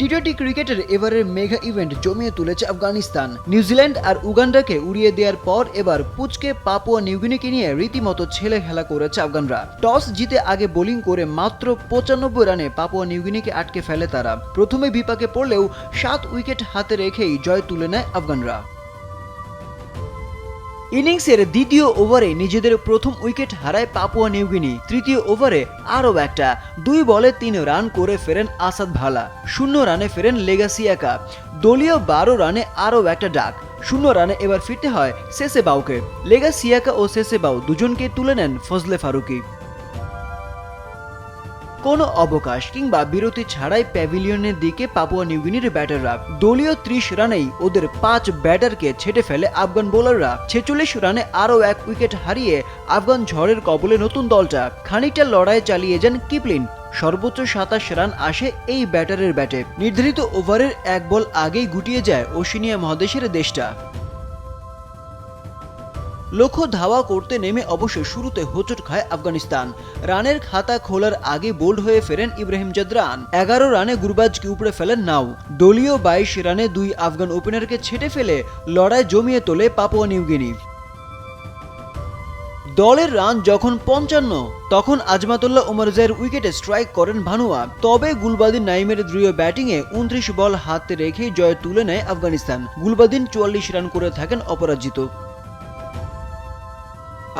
টি-20 ক্রিকেটের এবারের mega event জমিয়ে তুলেছে আফগানিস্তান। নিউজিল্যান্ড আর উগান্ডাকে উড়িয়ে দেওয়ার পর এবার পুচকে পাপুয়া নিউগিনিকে নিয়ে রীতিমতো ছেলে খেলা করেছে আফগানরা। টস জিতে আগে বোলিং করে মাত্র 95 রানে পাপুয়া নিউগিনিকে আটকে ফেলে তারা। প্রথমে বিপাকে পড়লেও 7 উইকেট হাতে রেখেই জয় তুলে নেয় আফগানরা। ইনিংসের দ্বিতীয় ওভারে নিজেদের প্রথম উইকেট হারায় পাপুয়া নিউগিনি। তৃতীয় ওভারে আরও একটা 2 বলে 3 রান করে ফেরেন আসাদ ভালা। 0 রানে ফেরেন লেগাসিয়াকা। দলীয় 12 রানে আরও একটা ডাক। 0 রানে এবার ফিরতে হয় সেসেবাউকে। লেগাসিয়াকা ও সেসেবাউ দুজনকে তুলে নেন ফজলে ফারুকি। কোনো অবকাশ কিংবা বিরতি ছাড়াই প্যাভিলিয়নের দিকে পাপুয়া নিউগিনির ব্যাটাররা। দলীয় 30 রানেই ওদের 5 ব্যাটারকে ছেটে ফেলে আফগান বোলাররা। 46 রানে আরও 1 উইকেট হারিয়ে আফগান ঝড়ের কবলে নতুন দলটা। খানিকটা লড়াই চালিয়ে যান কিপলিন। সর্বোচ্চ 27 রান আসে এই ব্যাটারের ব্যাটে। নির্ধারিত ওভারের 1 বল আগেই গুটিয়ে যায় ওশেনিয়া মহাদেশের দেশটা। লক্ষ্য ধাওয়া করতে নেমে অবশ্য শুরুতে হোঁচট খায় আফগানিস্তান। রানের খাতা খোলার আগে বোল্ড হয়ে ফেরেন ইব্রাহিম জাদরান। 11 রানে গুরবাজকে উপড়ে ফেলেন নাও। দলীয় 22 রানে 2 আফগান ওপেনারকে ছেটে ফেলে লড়াই জমিয়ে তোলে পাপুয়া নিউগিনি। দলের রান যখন 55, তখন আজমাতুল্লাহ ওমরজাইয়ের উইকেটে স্ট্রাইক করেন ভানুয়া। তবে গুলবাদিন নাইমের দৃঢ় ব্যাটিংয়ে 29 বল হাতে রেখেই জয় তুলে নেয় আফগানিস্তান। গুলবাদিন 44 রান করে থাকেন অপরাজিত।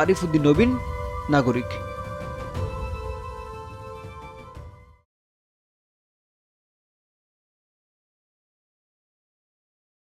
আরিফ উদ্দিন নবীন, নাগরিক।